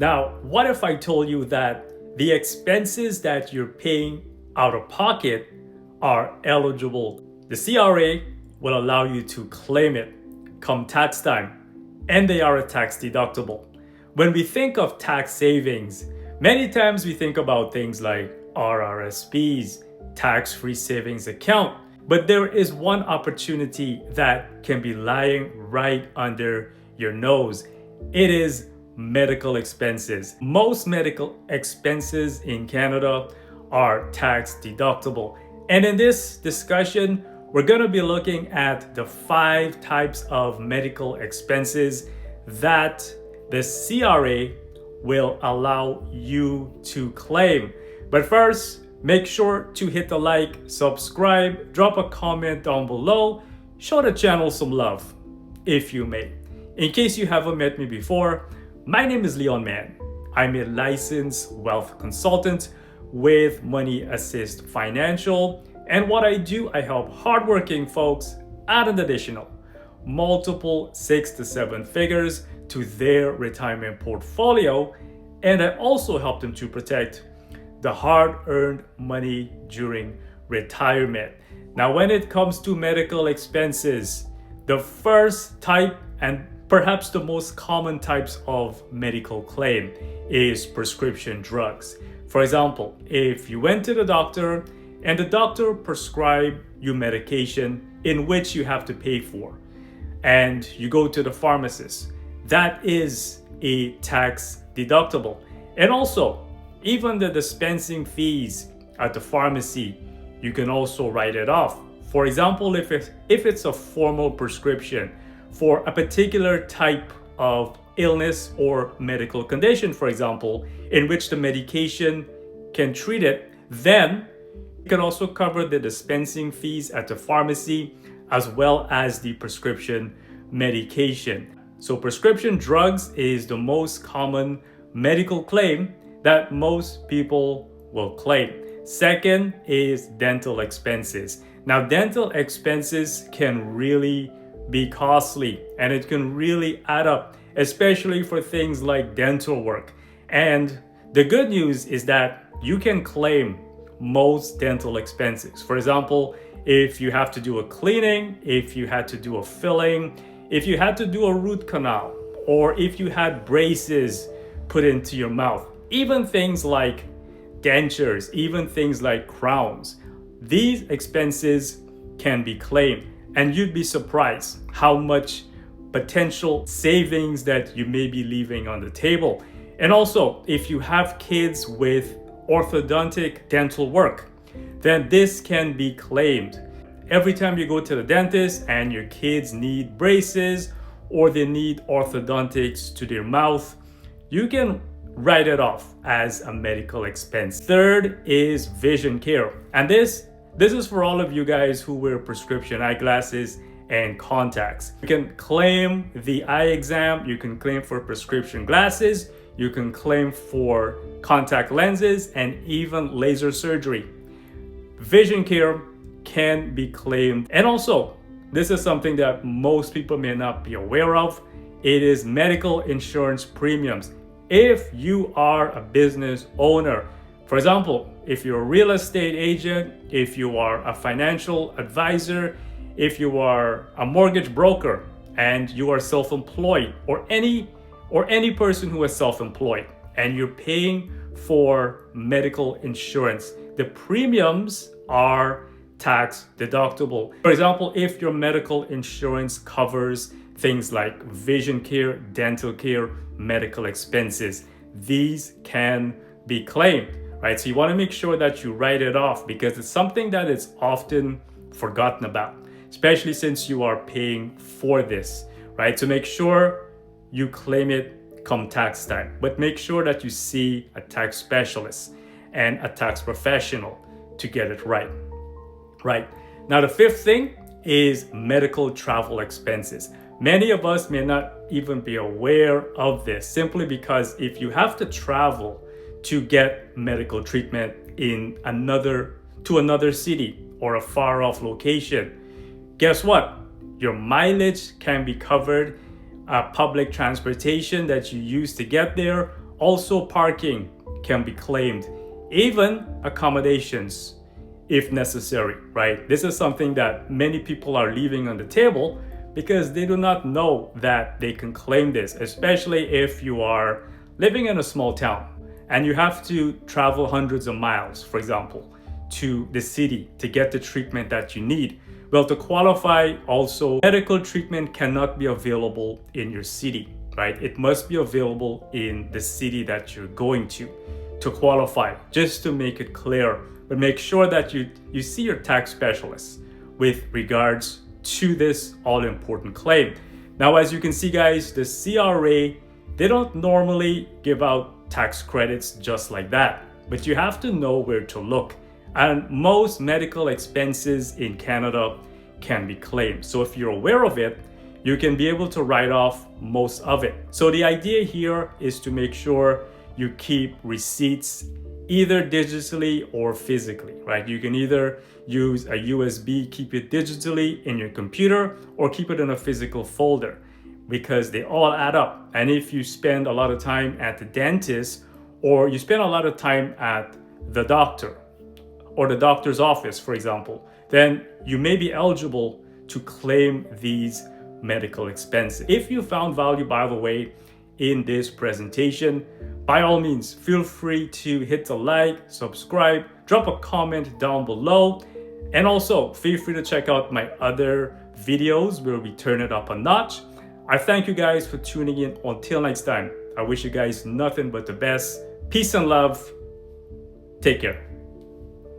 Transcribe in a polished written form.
Now, what if I told you that the expenses that you're paying out of pocket are eligible? The CRA will allow you to claim it come tax time, and they are tax deductible. When we think of tax savings, many times we think about things like RRSPs, tax-free savings account, but there is one opportunity that can be lying right under your nose. It is medical expenses. Most medical expenses in Canada are tax deductible. And in this discussion, we're going to be looking at the 5 types of medical expenses that the CRA will allow you to claim. But first, make sure to hit the like, subscribe, drop a comment down below, show the channel some love, if you may. In case you haven't met me before, my name is Leon Mann. I'm a licensed wealth consultant with Money Assist Financial. And what I do, I help hardworking folks add an additional multiple 6 to 7 figures to their retirement portfolio. And I also help them to protect the hard-earned money during retirement. Now, when it comes to medical expenses, the first type and perhaps the most common types of medical claim is prescription drugs. For example, if you went to the doctor and the doctor prescribed you medication in which you have to pay for, and you go to the pharmacist, that is a tax deductible. And also, even the dispensing fees at the pharmacy, you can also write it off. For example, if it's a formal prescription for a particular type of illness or medical condition, for example, in which the medication can treat it, then you can also cover the dispensing fees at the pharmacy as well as the prescription medication. So prescription drugs is the most common medical claim that most people will claim. Second is dental expenses. Now, dental expenses can really be costly and it can really add up, especially for things like dental work. And the good news is that you can claim most dental expenses. For example, if you have to do a cleaning, if you had to do a filling, if you had to do a root canal, or if you had braces put into your mouth, even things like dentures, even things like crowns, these expenses can be claimed. And you'd be surprised how much potential savings that you may be leaving on the table. And also, if you have kids with orthodontic dental work, then this can be claimed. Every time you go to the dentist and your kids need braces or they need orthodontics to their mouth, you can write it off as a medical expense. Third is vision care. And this is for all of you guys who wear prescription eyeglasses and contacts. You can claim the eye exam, you can claim for prescription glasses, you can claim for contact lenses, and even laser surgery. Vision care can be claimed. And also, this is something that most people may not be aware of. It is medical insurance premiums. If you are a business owner, for example, if you're a real estate agent, if you are a financial advisor, if you are a mortgage broker and you are self-employed, or any person who is self-employed and you're paying for medical insurance, the premiums are tax deductible. For example, if your medical insurance covers things like vision care, dental care, medical expenses, these can be claimed, right? So you want to make sure that you write it off because it's something that is often forgotten about, especially since you are paying for this, right? So make sure you claim it come tax time, but make sure that you see a tax specialist and a tax professional to get it right. Right. Now, the fifth thing is medical travel expenses. Many of us may not even be aware of this simply because if you have to travel to get medical treatment to another city or a far off location, guess what? Your mileage can be covered, public transportation that you use to get there, Also, parking can be claimed, even accommodations if necessary, right? This is something that many people are leaving on the table because they do not know that they can claim this, especially if you are living in a small town and you have to travel hundreds of miles, for example, to the city to get the treatment that you need. Well, to qualify, also, medical treatment cannot be available in your city, right? It must be available in the city that you're going to qualify, just to make it clear. But make sure that you see your tax specialist with regards to this all-important claim. Now, as you can see, guys, the CRA, they don't normally give out tax credits just like that, but you have to know where to look. And most medical expenses in Canada can be claimed. So if you're aware of it, you can be able to write off most of it. So the idea here is to make sure you keep receipts either digitally or physically, right? You can either use a USB, keep it digitally in your computer, or keep it in a physical folder, because they all add up. And if you spend a lot of time at the dentist, or you spend a lot of time at the doctor or the doctor's office, for example, then you may be eligible to claim these medical expenses. If you found value, by the way, in this presentation, by all means, feel free to hit the like, subscribe, drop a comment down below, and also feel free to check out my other videos where we turn it up a notch. I thank you guys for tuning in. Until next time, I wish you guys nothing but the best. Peace and love. Take care.